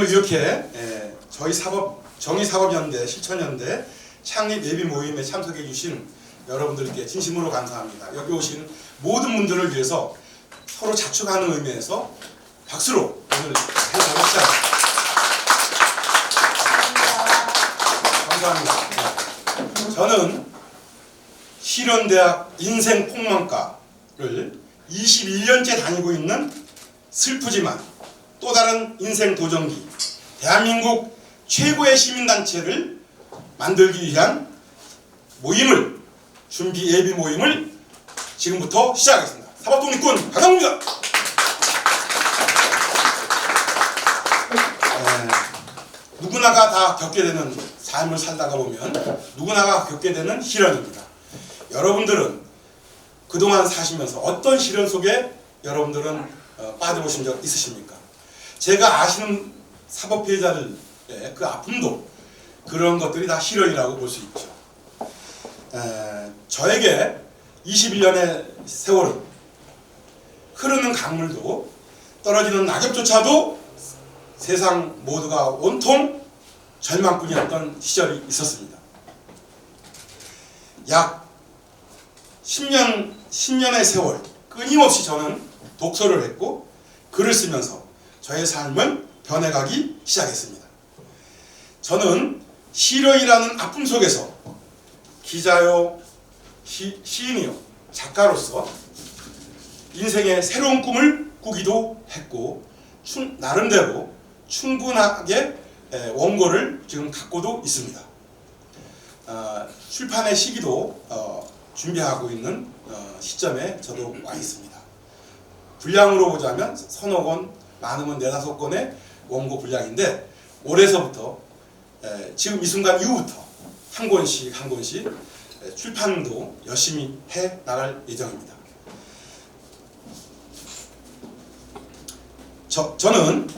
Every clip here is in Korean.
오늘 이렇게 저희 정의사법연대 실천연대 창립 예비 모임에 참석해 주신 여러분들께 진심으로 감사합니다. 여기 오신 모든 분들을 위해서 서로 자축하는 의미에서 박수로 오늘 잘 받았죠. 감사합니다. 저는 실연대학 인생폭망과를 21년째 다니고 있는 슬프지만 또 다른 인생 도전기 대한민국 최고의 시민단체를 만들기 위한 모임을 준비 예비 모임을 지금부터 시작하겠습니다. 사법독립군 강성입니다. 누구나가 다 겪게 되는 삶을 살다가 보면 누구나가 겪게 되는 시련입니다. 여러분들은 그동안 사시면서 어떤 시련 속에 여러분들은 빠져보신 적 있으십니까? 제가 아시는 사법 피해자들의 그 아픔도 그런 것들이 다 시련이라고 볼 수 있죠. 저에게 21년의 세월은 흐르는 강물도 떨어지는 낙엽조차도 세상 모두가 온통 절망뿐이었던 시절이 있었습니다. 약 10년의 세월 끊임없이 저는 독서를 했고 글을 쓰면서 저의 삶을 변해가기 시작했습니다. 저는 시련이라는 아픔 속에서 기자요, 시인이요, 작가로서 인생의 새로운 꿈을 꾸기도 했고 나름대로 충분하게 원고를 지금 갖고도 있습니다. 출판의 시기도 준비하고 있는 시점에 저도 와 있습니다. 분량으로 보자면 서너 권, 많으면 4-5권의 원고 분량인데 올해서부터 지금 이 순간 이후부터 한 권씩 출판도 열심히 해 나갈 예정입니다. 저는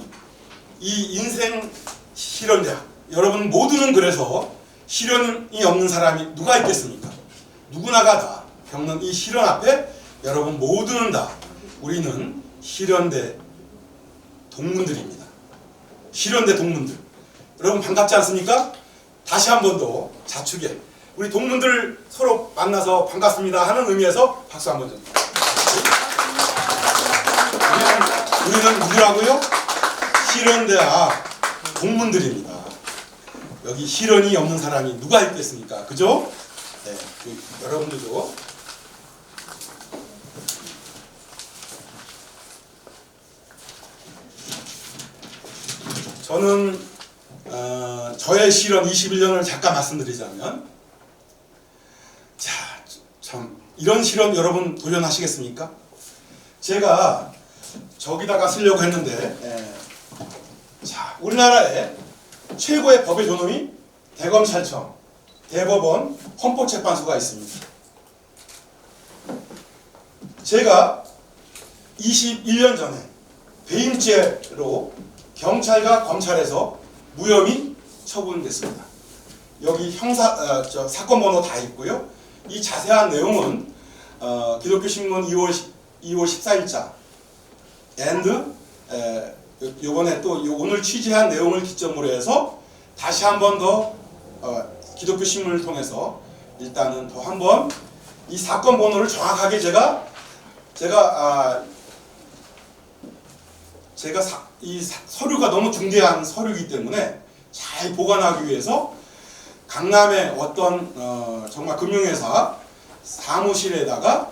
이 인생 실현대학, 여러분 모두는 그래서 시련이 없는 사람이 누가 있겠습니까? 누구나가 다 겪는 이 시련 앞에 여러분 모두는 다 우리는 실현대 동문들입니다. 실현대 동문들. 여러분 반갑지 않습니까? 다시 한 번 더 자축에 우리 동문들 서로 만나서 반갑습니다 하는 의미에서 박수 한 번 좀. 우리는 누구라고요? 실현대학 동문들입니다. 여기 실현이 없는 사람이 누가 있겠습니까? 그죠? 네, 여러분들도 저는 저의 실현 21년을 잠깐 말씀드리자면 참 이런 실현 여러분 도전하시겠습니까? 제가 저기다가 쓰려고 했는데 우리나라의 최고의 법의 존엄이 대검찰청, 대법원, 헌법재판소가 있습니다. 제가 21년 전에 배임죄로 경찰과 검찰에서 무혐의 처분됐습니다. 여기 사건 번호 다 있고요. 이 자세한 내용은 기독교신문 2월 14일자 요번에 또 오늘 취재한 내용을 기점으로 해서 다시 한 번 더 기독교신문을 통해서 일단은 더 한 번 이 사건 번호를 정확하게 제가 이 서류가 너무 중대한 서류이기 때문에 잘 보관하기 위해서 강남의 어떤 정말 금융회사 사무실에다가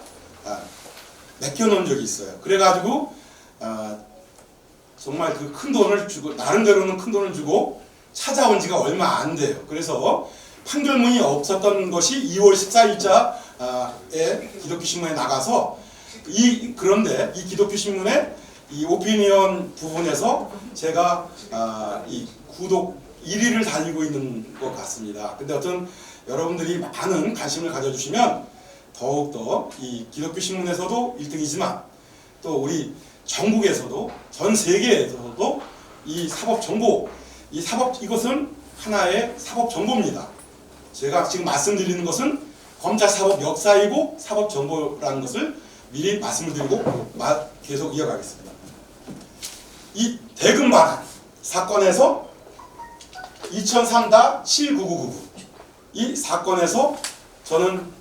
맡겨놓은 적이 있어요. 그래가지고 정말 그 큰 돈을 주고 나름대로는 큰 돈을 주고 찾아온 지가 얼마 안 돼요. 그래서 판결문이 없었던 것이 2월 14일자에 기독교신문에 나가서 그런데 이 기독교신문의 이 오피니언 부분에서 제가 이 구독 1위를 달리고 있는 것 같습니다. 근데 어떤 여러분들이 많은 관심을 가져주시면 더욱더 이 기독교신문에서도 1등이지만 또 우리 전국에서도 전 세계에서도 이 사법정보, 이것은 하나의 사법정보입니다. 제가 지금 말씀드리는 것은 검찰사법 역사이고 사법정보라는 것을 미리 말씀을 드리고 계속 이어가겠습니다. 이 대금반환, 사건에서 2003-79999 이 사건에서 저는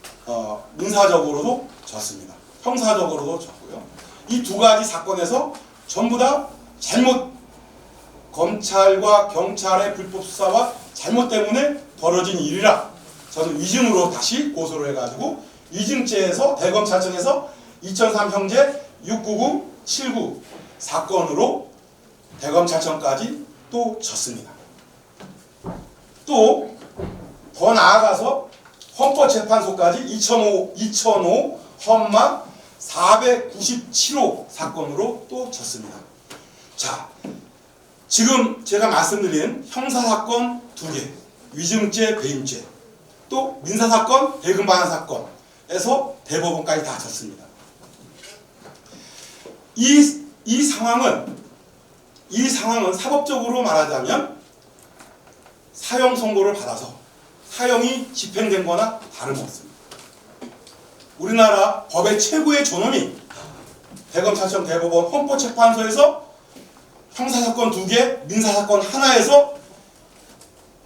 민사적으로도 졌습니다. 형사적으로도 졌고요. 이 두 가지 사건에서 전부 다 검찰과 경찰의 불법 수사와 잘못 때문에 벌어진 일이라 저는 위증으로 다시 고소를 해가지고 위증죄에서 대검찰청에서 2003 형제 699, 79 사건으로 대검찰청까지 또 졌습니다. 또 더 나아가서 헌법재판소까지 2005 헌마 497호 사건으로 또 졌습니다. 자, 지금 제가 말씀드린 형사사건 2개, 위증죄, 배임죄, 또 민사사건, 대금반환 사건에서 대법원까지 다 졌습니다. 이 상황은 사법적으로 말하자면 사형 선고를 받아서 사형이 집행된 거나 다름없습니다. 우리나라 법의 최고의 존엄이 대검찰청, 대법원, 헌법재판소에서 형사사건 2개, 민사사건 하나에서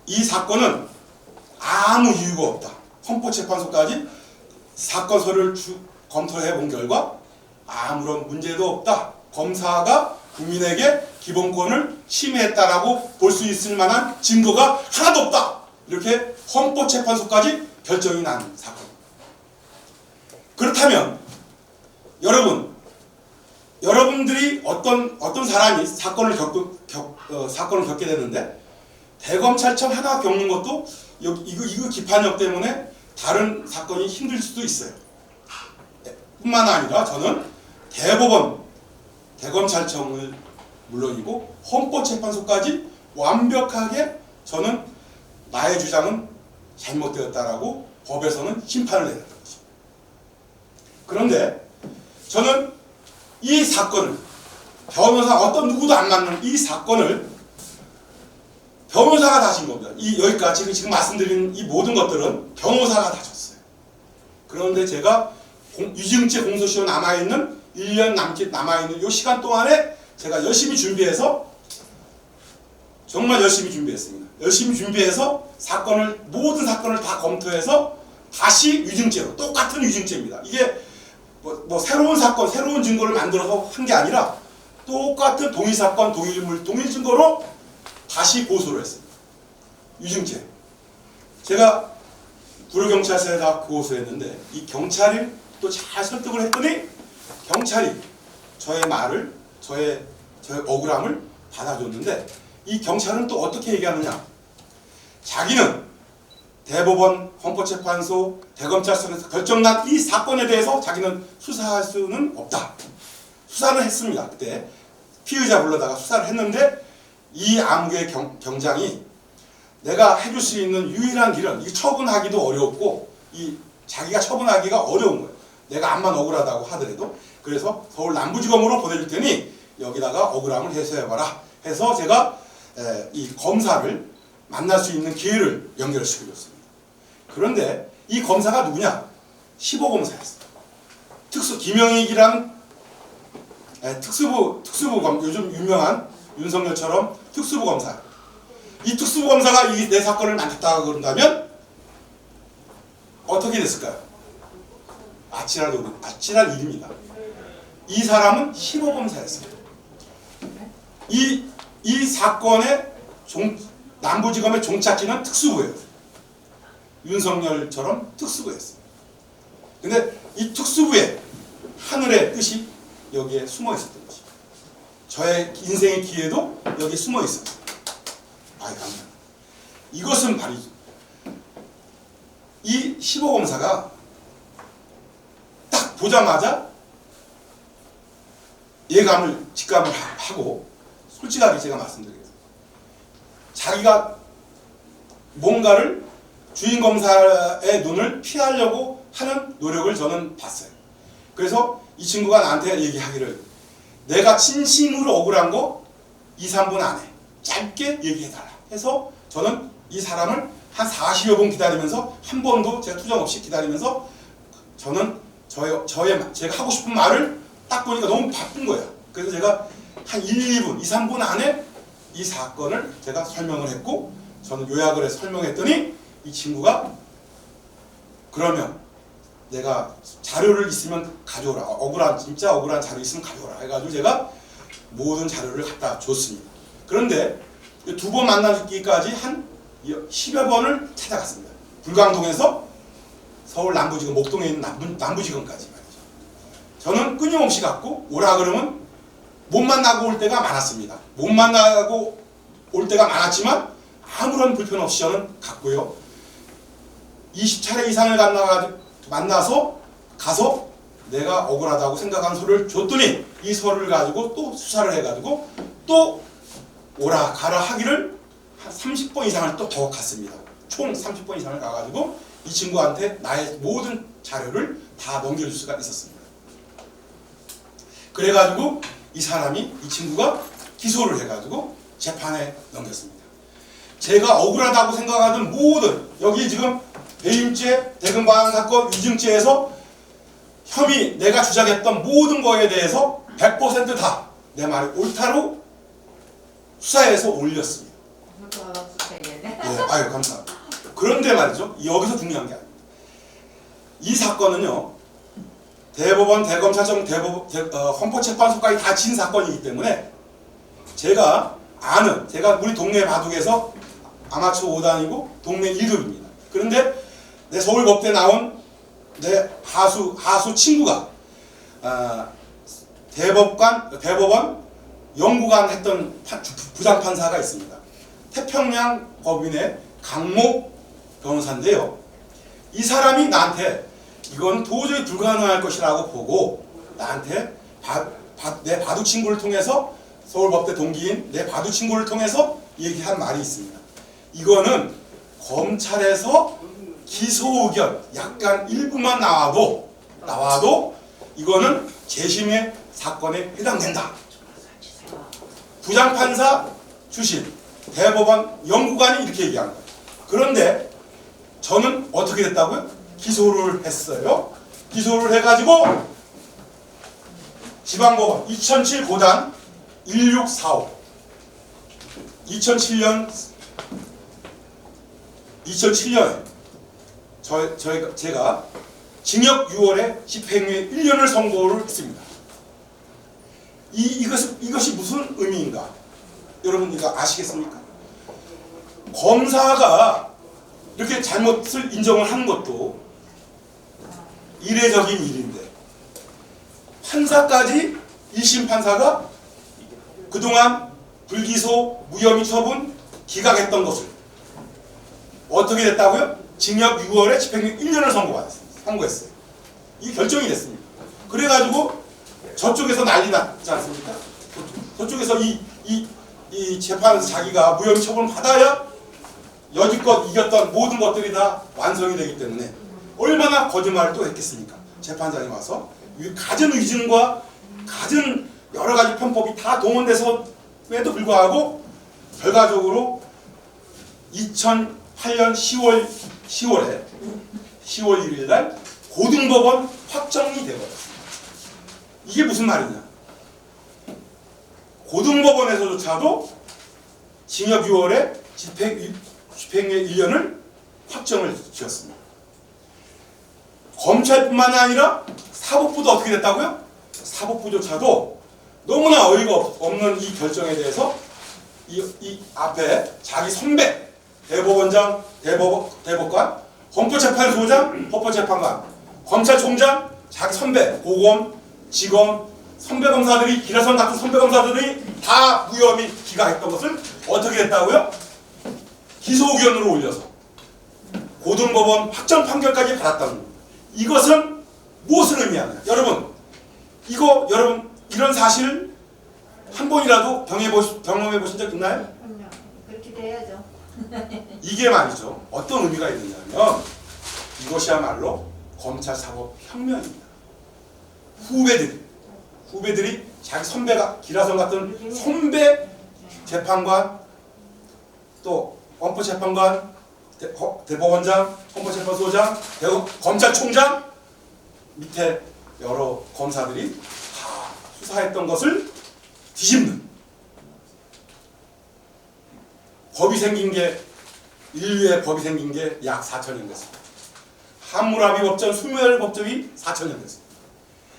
이 사건은 아무 이유가 없다. 헌법재판소까지 사건 서류를 검토해 본 결과 아무런 문제도 없다. 검사가 국민에게 기본권을 침해했다라고 볼 수 있을 만한 증거가 하나도 없다. 이렇게 헌법재판소까지 결정이 난 사건. 그렇다면 여러분들이 어떤 사람이 사건을 겪게 되는데 대검찰청 하나 겪는 것도 이거 기판력 때문에 다른 사건이 힘들 수도 있어요. 뿐만 아니라 저는 대법원, 대검찰청을 물론이고 헌법재판소까지 완벽하게 저는 나의 주장은 잘못되었다라고 법에서는 심판을 내렸던 것입니다. 그런데 저는 이 사건을 변호사 어떤 누구도 안 맞는 이 사건을 변호사가 다진 겁니다. 여기까지 지금 말씀드린 이 모든 것들은 변호사가 다졌어요. 그런데 제가 위증죄 공소시효 남아있는 1년 남짓 남아있는 이 시간 동안에 제가 열심히 준비해서 정말 열심히 준비했습니다. 열심히 준비해서 모든 사건을 다 검토해서 다시 위증죄로 똑같은 위증죄입니다. 이게 뭐 새로운 사건, 새로운 증거를 만들어서 한 게 아니라 똑같은 동일 사건, 동일 인물, 동일 증거로 다시 고소를 했습니다. 위증죄. 제가 구로경찰서에다 고소했는데 이 경찰이 또 잘 설득을 했더니 경찰이 저의 말을, 저의 억울함을 받아줬는데 이 경찰은 또 어떻게 얘기하느냐. 자기는 대법원, 헌법재판소, 대검찰청에서 결정난 이 사건에 대해서 자기는 수사할 수는 없다. 수사는 했습니다. 그때 피의자 불러다가 수사를 했는데 이 암흑의 경장이 내가 해줄 수 있는 유일한 길은 이 처분하기도 어렵고 자기가 처분하기가 어려운 거예요. 내가 암만 억울하다고 하더라도. 그래서 서울 남부지검으로 보내줄 테니 여기다가 억울함을 해소해봐라 해서 제가 이 검사를 만날 수 있는 기회를 연결시켜줬습니다. 그런데 이 검사가 누구냐? 15검사였어요. 김영익이라는 특수부 요즘 유명한 윤석열처럼 특수부 검사. 이 특수부 검사가 내 사건을 맡았다고 그런다면 어떻게 됐을까요? 아찔한 일입니다. 이 사람은 15검사였어요. 이 사건의 남부지검의 종착지는 특수부예요. 윤석열처럼 특수부였어요. 근데 이 특수부의 하늘의 뜻이 여기에 숨어 있었던 것이죠. 저의 인생의 기회도 여기에 숨어 있어요. 감사합니다. 이것은 말이죠. 이 15검사가 딱 보자마자 직감을 하고 솔직하게 제가 말씀드리겠습니다. 자기가 뭔가를 주인검사의 눈을 피하려고 하는 노력을 저는 봤어요. 그래서 이 친구가 나한테 얘기하기를 내가 진심으로 억울한 거 2, 3분 안에 짧게 얘기해달라 해서 저는 이 사람을 한 40여 분 기다리면서 한 번도 제가 투정 없이 기다리면서 저는 제가 하고 싶은 말을 딱 보니까 너무 바쁜 거예요. 그래서 제가 한 1, 2분, 2, 3분 안에 이 사건을 제가 설명을 했고 저는 요약을 해서 설명했더니 이 친구가 그러면 내가 자료를 있으면 가져오라. 진짜 억울한 자료 있으면 가져오라. 해가지고 제가 모든 자료를 갖다 줬습니다. 그런데 두 번 만나기까지 한 10여 번을 찾아갔습니다. 불광동에서 서울 남부지검, 목동에 있는 남부지검까지 말이죠. 저는 끊임없이 갔고 오라 그러면 못 만나고 올 때가 많았습니다. 못 만나고 올 때가 많았지만 아무런 불편 없이 저는 갔고요. 20차례 이상을 가서 내가 억울하다고 생각한 서류를 줬더니 이 서류를 가지고 또 수사를 해가지고 또 오라 가라 하기를 한 30번 이상을 또 더 갔습니다. 총 30번 이상을 가가지고 이 친구한테 나의 모든 자료를 다 넘겨줄 수가 있었습니다. 그래가지고 이 친구가 기소를 해가지고 재판에 넘겼습니다. 제가 억울하다고 생각하던 모든 여기 지금 배임죄, 대금방한 사건, 위증죄에서 혐의 내가 주장했던 모든 거에 대해서 100% 다 내 말이 옳다로 수사해서 올렸습니다. 네, 아유 감사합니다. 그런데 말이죠. 여기서 중요한 게 아닙니다. 이 사건은요. 대법원, 대검찰청, 헌법재판소까지 다 진 사건이기 때문에 제가 우리 동네 바둑에서 아마추어 5단이고 동네 1급입니다. 그런데 내 서울법대 나온 내 하수 친구가 대법원 연구관 했던 부장판사가 있습니다. 태평양 법인의 강모 변호사인데요. 이 사람이 나한테 이건 도저히 불가능할 것이라고 보고 나한테 내 바둑 친구를 통해서 서울법대 동기인 내 바둑 친구를 통해서 얘기한 말이 있습니다. 이거는 검찰에서 기소 의견 약간 일부만 나와도 이거는 재심의 사건에 해당된다. 부장판사 출신 대법원 연구관이 이렇게 얘기한 거예요. 그런데 저는 어떻게 됐다고요? 기소를 했어요. 기소를 해가지고 지방법원 2007 고단 1645 2007년에 제가 징역 6월에 집행유예 1년을 선고를 했습니다. 이것이 무슨 의미인가? 여러분 이거 아시겠습니까? 검사가 이렇게 잘못을 인정을 하는 것도 이례적인 일인데 판사까지 1심 판사가 그동안 불기소 무혐의 처분 기각했던 것을 어떻게 됐다고요? 징역 6월에 집행유예 1년을 선고했어요. 이 결정이 됐습니다. 그래가지고 저쪽에서 난리 났지 않습니까? 저쪽에서 이 재판에서 자기가 무혐의 처분을 받아야 여지껏 이겼던 모든 것들이 다 완성이 되기 때문에 얼마나 거짓말을 또 했겠습니까? 재판장이 와서 갖은 위증과 갖은 여러 가지 편법이 다 동원돼서에도 불구하고 결과적으로 2008년 10월 1일 날 고등법원 확정이 되어버렸습니다. 이게 무슨 말이냐? 고등법원에서조차도 징역 6월에 집행유예 1년을 확정을 지었습니다. 검찰뿐만이 아니라 사법부도 어떻게 됐다고요? 사법부조차도 너무나 어이가 없는 이 결정에 대해서 이 앞에 자기 선배 대법원장, 대법관, 헌법재판소장, 헌법재판관, 검찰총장, 자기 선배, 고검, 지검, 선배검사들이 기라성 같은 선배검사들이 다 무혐의 기각했던 것을 어떻게 됐다고요? 기소 의견으로 올려서 고등법원 확정 판결까지 받았다는 겁니다. 이것은 무엇을 의미하냐? 여러분 이런 사실을 한 번이라도 경험해 보신 적 있나요? 그렇게 돼야죠. 이게 말이죠. 어떤 의미가 있느냐면 이것이야말로 검찰 사법 혁명입니다. 후배들이 자기 선배가 기라성 같은 선배 재판관 또 헌법재판관 대법원장 헌법재판소장 검찰총장 밑에 여러 검사들이 다 수사했던 것을 뒤집는 법이 생긴 게 인류의 법이 생긴 게 약 4,000년 됐습니다. 함무라비 법전, 수메르 법정이 4,000년 됐습니다.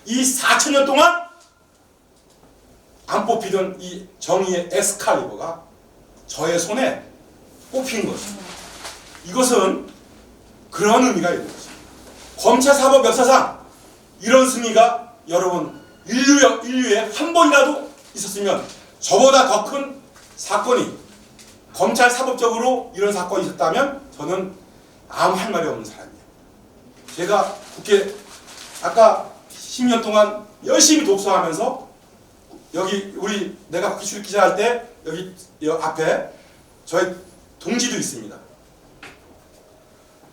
이 4,000년 동안 안 뽑히던 이 정의의 엑스칼리버가 저의 손에 뽑힌 것입니다. 이것은 그런 의미가 있는 것입니다. 검찰사법 역사상 이런 승리가 여러분 인류에 한 번이라도 있었으면 저보다 더 큰 사건이 검찰사법적으로 이런 사건이 있었다면 저는 아무 할 말이 없는 사람이에요. 제가 국회 아까 10년 동안 열심히 독서하면서 여기 내가 국회 출입 기자할 때 여기 앞에 저희 동지도 있습니다.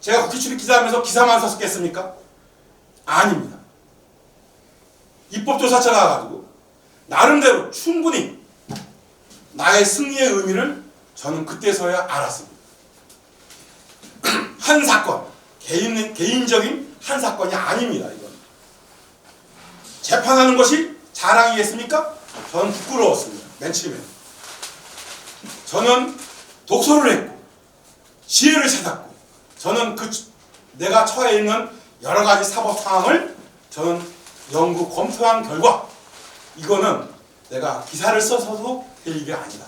제가 국회 출입 기자하면서 기사만 썼겠습니까? 아닙니다. 입법조사처가 가지고 나름대로 충분히 나의 승리의 의미를 저는 그때서야 알았습니다. 한 사건, 개인적인 한 사건이 아닙니다. 이건 재판하는 것이 자랑이겠습니까? 저는 부끄러웠습니다. 맨 처음에 저는 독서를 했고 지혜를 찾았고 저는 내가 처해 있는 여러 가지 사법 상황을 저는 연구 검토한 결과 이거는 내가 기사를 써서도 될 일이 아니다.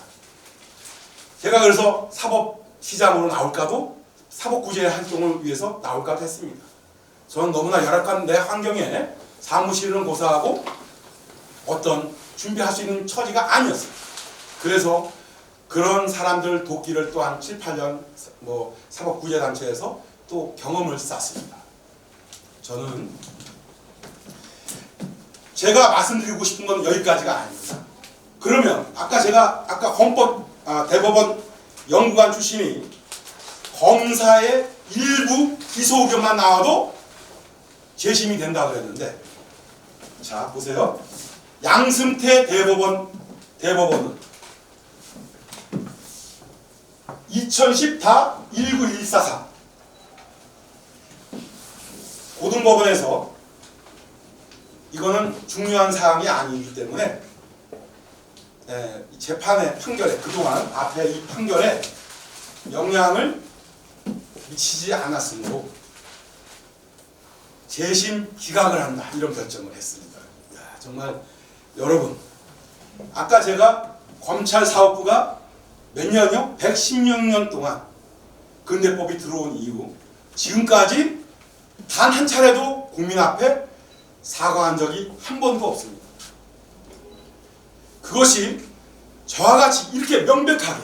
제가 그래서 사법시장으로 나올까도 사법구제 활동을 위해서 나올까도 했습니다. 저는 너무나 열악한 내 환경에 사무실은 고사하고 어떤 준비할 수 있는 처지가 아니었어요. 그래서 그런 사람들 돕기를 또한 7, 8년 사법구제단체에서 또 경험을 쌓습니다. 저는 제가 말씀드리고 싶은 건 여기까지가 아닙니다. 그러면 아까 대법원 연구관 출신이 검사의 일부 기소 의견만 나와도 재심이 된다고 그랬는데 자 보세요. 양승태 대법원은 2010-19144 고등법원에서 이거는 중요한 사항이 아니기 때문에 재판의 판결에 그동안 앞에 이 판결에 영향을 미치지 않았으므로 재심 기각을 한다 이런 결정을 했습니다. 정말 여러분 아까 제가 검찰사법부가 몇 년이요? 116년 동안 근대법이 들어온 이후 지금까지 단 한 차례도 국민 앞에 사과한 적이 한 번도 없습니다. 그것이 저와 같이 이렇게 명백하게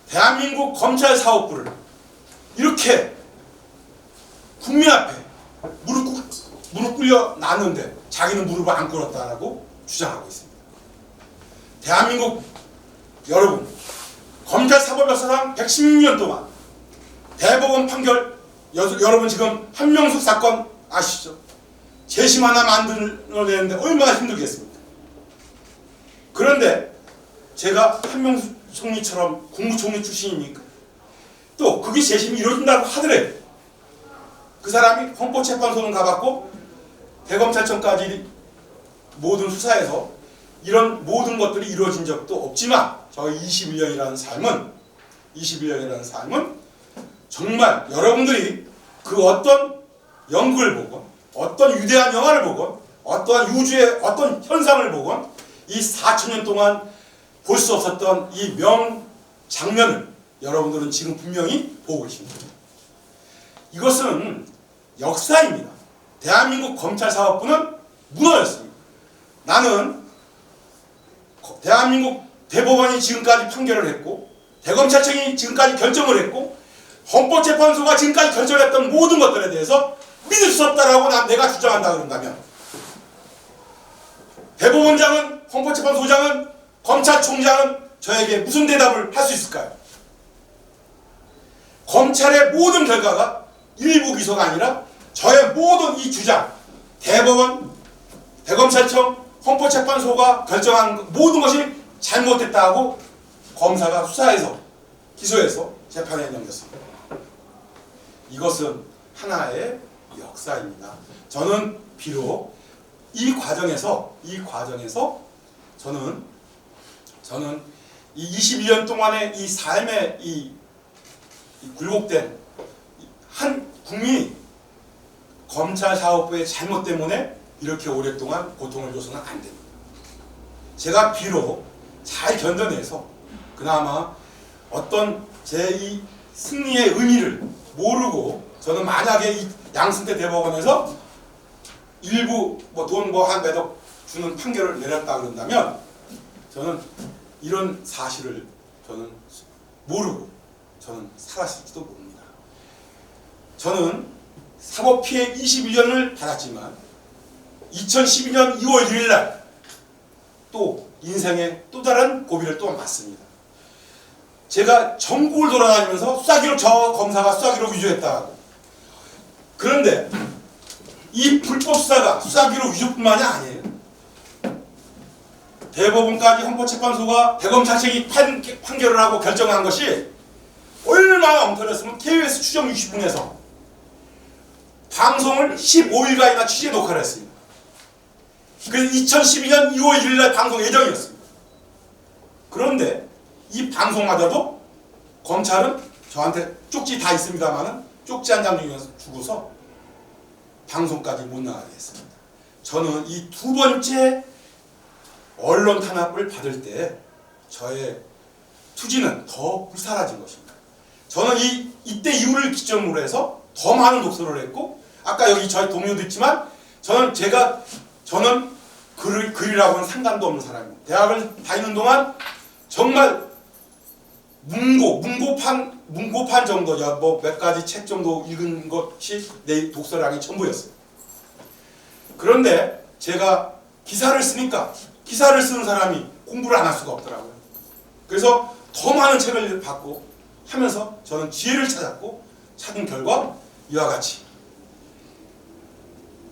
대한민국 검찰사법부를 이렇게 국민 앞에 무릎 꿇려 놨는데 자기는 무릎을 안 꿇었다라고 주장하고 있습니다. 대한민국 여러분 검찰사법 역사상 116년 동안 대법원 판결 여러분 지금 한명숙 사건 아시죠? 재심 하나 만들어내는데 얼마나 힘들겠습니까? 그런데 제가 한명숙 총리처럼 국무총리 출신이니까 또 그게 재심이 이루어진다고 하더라도 그 사람이 헌법재판소는 가봤고 대검찰청까지 모든 수사에서 이런 모든 것들이 이루어진 적도 없지만 저희 21년이라는 삶은 정말 여러분들이 그 어떤 연구를 보건 어떤 위대한 영화를 보건 어떠한 유주의 어떤 현상을 보건 이 4,000년 동안 볼 수 없었던 이 명장면을 여러분들은 지금 분명히 보고 계십니다. 이것은 역사입니다. 대한민국 검찰사법부는 무너졌습니다. 나는 대한민국 대법원이 지금까지 판결을 했고 대검찰청이 지금까지 결정을 했고 헌법재판소가 지금까지 결정했던 모든 것들에 대해서 믿을 수 없다라고 내가 주장한다 그런다면 대법원장은 헌법재판소장은 검찰총장은 저에게 무슨 대답을 할 수 있을까요? 검찰의 모든 결과가 일부 기소가 아니라 저의 모든 이 주장 대법원, 대검찰청, 헌법재판소가 결정한 모든 것이 잘못됐다고 검사가 수사해서 기소해서 재판에 넘겼습니다. 이것은 하나의 역사입니다. 저는 비록 이 과정에서 저는 이 22년 동안의 이 삶의 이 굴곡된 한 국민이 검찰사법부의 잘못 때문에 이렇게 오랫동안 고통을 줘서는 안 됩니다. 제가 비록 잘 견뎌내서 그나마 어떤 제 이 승리의 의미를 모르고 저는 만약에 이 양승태 대법원에서 일부 돈 한 몇억 주는 판결을 내렸다 그런다면 저는 이런 사실을 저는 모르고 저는 살았을지도 모릅니다. 저는 사법피해 21년을 받았지만 2012년 2월 1일 날 또 인생의 또 다른 고비를 또 맞습니다. 제가 전국을 돌아다니면서 수사기록 저 검사가 수사기록 위조했다고. 그런데 이 불법 수사가 수사기록 위조뿐만이 아니에요. 대법원까지 헌법재판소가 대검찰청이 판결을 하고 결정한 것이 얼마나 엉터렸으면 KBS 추정 60분에서 방송을 15일간이나 취재 녹화를 했습니다. 그래서 2012년 2월 1일 날 방송 예정이었습니다. 그런데 이 방송마저도 검찰은 저한테 쪽지 다 있습니다만은 쪽지 한 장 주고서 방송까지 못 나가게 했습니다. 저는 이 두 번째 언론 탄압을 받을 때 저의 투지는 더 불사라진 것입니다. 저는 이때 이후를 기점으로 해서 더 많은 독서를 했고, 아까 여기 저희 동료도 있지만 저는 글이라고는 상관도 없는 사람입니다. 대학을 다니는 동안 정말 문고판 정도, 몇 가지 책 정도 읽은 것이 내 독서량이 전부였어요. 그런데 제가 기사를 쓰니까 기사를 쓰는 사람이 공부를 안 할 수가 없더라고요. 그래서 더 많은 책을 받고 하면서 저는 지혜를 찾은 결과 이와 같이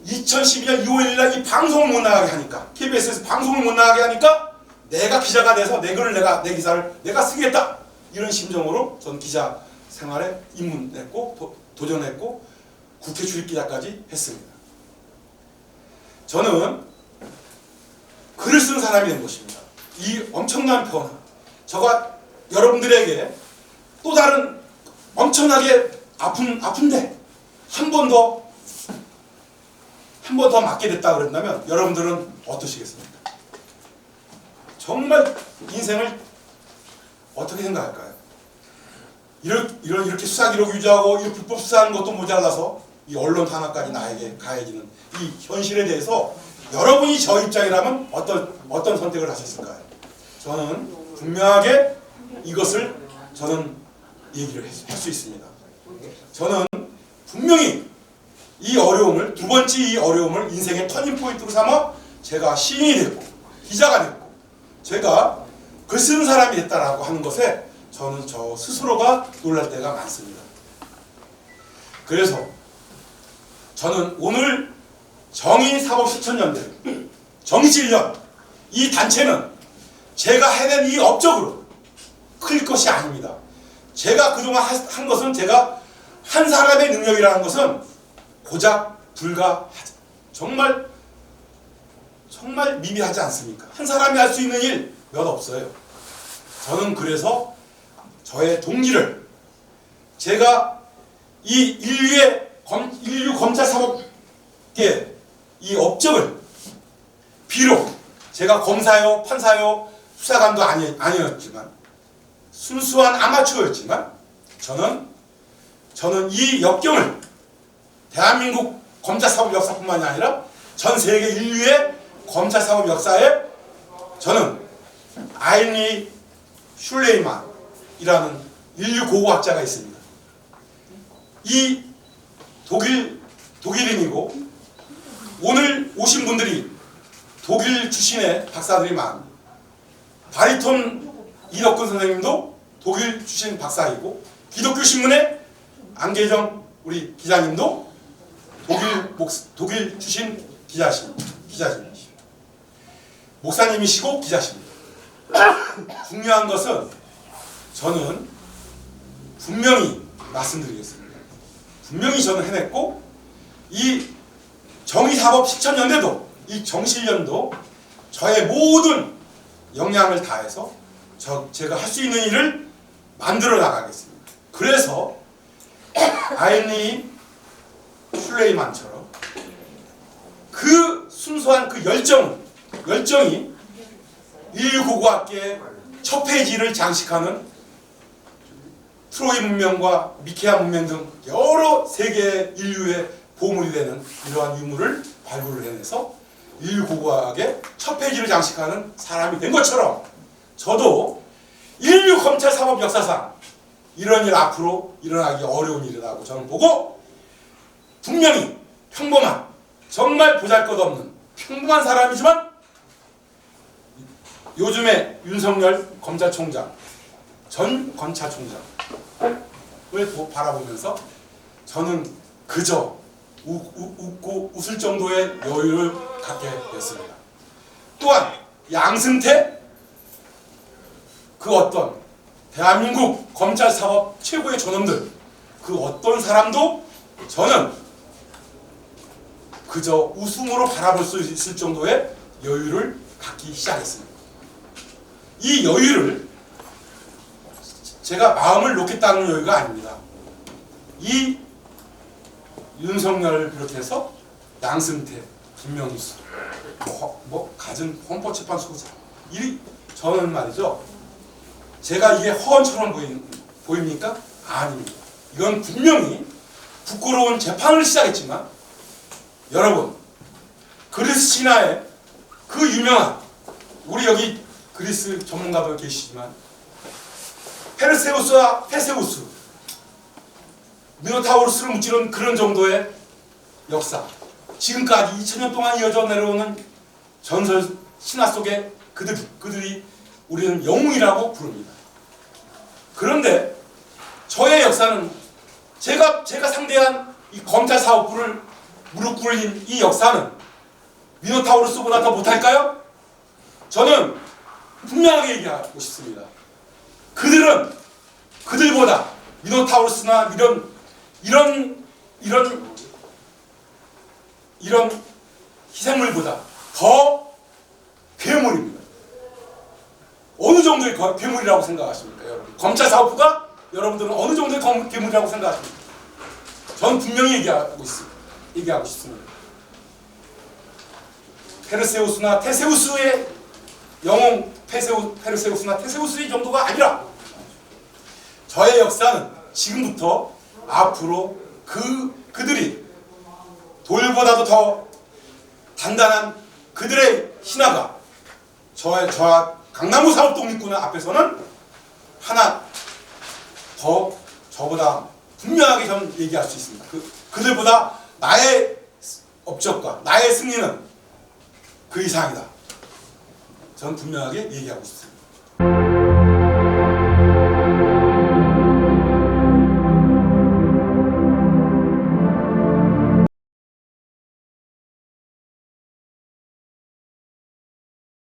2012년 2월 1일 날 이 방송을 못 나가게 하니까, KBS에서 방송을 못 나가게 하니까 내가 기자가 돼서 내 기사를 내가 쓰겠다, 이런 심정으로 저는 기자 생활에 입문했고 도전했고 국회 출입기자까지 했습니다. 저는 글을 쓰는 사람이 된 것입니다. 이 엄청난 변화, 저가 여러분들에게 또 다른 엄청나게 아픈데 한 번 더 맞게 됐다 그런다면 여러분들은 어떠시겠습니까? 정말 인생을 어떻게 생각할까요? 이렇게 수사기록 유지하고 이 불법 수사하는 것도 모자라서 이 언론 탄압까지 나에게 가해지는 이 현실에 대해서 여러분이 저 입장이라면 어떤 선택을 하셨을까요? 저는 분명하게 이것을 저는 얘기를 할 수 있습니다. 저는 분명히 이 어려움을, 두 번째 이 어려움을 인생의 터닝포인트로 삼아 제가 시인이 됐고 기자가 됐고 제가 글 쓰는 사람이 됐다라고 하는 것에 저는 저 스스로가 놀랄 때가 많습니다. 그래서 저는 오늘 정의사법실천연대, 정의실련, 이 단체는 제가 해낸 이 업적으로 클 것이 아닙니다. 제가 그동안 한 것은, 제가 한 사람의 능력이라는 것은 고작 불가하죠. 정말 미미하지 않습니까? 한 사람이 할 수 있는 일 몇 없어요. 저는 그래서 저의 동기를, 제가 이 인류 검찰사법계 이 업적을, 비록 제가 검사요, 판사요, 수사관도 아니었지만 순수한 아마추어였지만 저는 이 역경을 대한민국 검찰사법 역사뿐만이 아니라 전 세계 인류의 검찰사법 역사에 저는 아인리 슐레이만이라는 인류 고고학자가 있습니다. 이 독일인이고 오늘 오신 분들이 독일 출신의 박사들이 많습니다. 바리톤 이덕근 선생님도 독일 출신 박사이고, 기독교 신문의 안계정 우리 기자님도 독일 출신 기자십니다. 목사님이시고 기자십니다. 중요한 것은 저는 분명히 말씀드리겠습니다. 분명히 저는 해냈고, 이 정의사법실천연대도, 이 정실련도 저의 모든 역량을 다해서 제가 할 수 있는 일을 만들어 나가겠습니다. 그래서 아이니 슐레이만처럼 그 순수한 그 열정이 인류 고고학계의 첫 페이지를 장식하는 트로이 문명과 미케아 문명 등 여러 세계 인류의 보물이 되는 이러한 유물을 발굴을 해내서 인류 고고학의 첫 페이지를 장식하는 사람이 된 것처럼 저도 인류 검찰 사법 역사상 이런 일 앞으로 일어나기 어려운 일이라고 저는 보고 분명히 평범한 정말 보잘것없는 평범한 사람이지만 요즘에 윤석열 검찰총장 전 검찰총장을 바라보면서 저는 그저 웃고 웃을 정도의 여유를 갖게 됐습니다. 또한 양승태 그 어떤 대한민국 검찰 사법 최고의 존엄들 그 어떤 사람도 저는 그저 웃음으로 바라볼 수 있을 정도의 여유를 갖기 시작했습니다. 이 여유를 제가 마음을 놓겠다는 여유가 아닙니다. 이 윤석열을 비롯해서 양승태, 김명수, 가진 헌법재판소장 저는 말이죠. 제가 이게 허언처럼 보입니까? 아닙니다. 이건 분명히 부끄러운 재판을 시작했지만 여러분 그리스 신화의 그 유명한 우리 여기 그리스 전문가도 계시지만 페르세우스와 테세우스 미노타우루스를 무찌른 그런 정도의 역사 지금까지 2000년 동안 이어져 내려오는 전설 신화 속의 그들이 우리는 영웅이라고 부릅니다. 그런데 저의 역사는 제가 상대한 이 검찰 사법부를 무릎 꿇린 이 역사는 미노타우루스보다 더 못할까요? 저는 분명하게 얘기하고 싶습니다. 그들보다 미노타우루스나 이런 희생물보다 더 괴물입니다. 어느 정도의 괴물이라고 생각하십니까, 여러분? 검찰 사법부가 여러분들은 어느 정도의 괴물이라고 생각하십니까? 저는 분명히 얘기하고 싶습니다. 페르세우스나 테세우스의 영웅 페르세우스나 테세우스의 정도가 아니라 저의 역사는 지금부터 앞으로 그들이 돌보다도 더 단단한 그들의 신화가 저와 강남구 사법독립군 앞에서는 하나 더 저보다 분명하게 저는 얘기할 수 있습니다. 그들보다 나의 업적과 나의 승리는 그 이상이다. 저는 분명하게 얘기하고 싶습니다.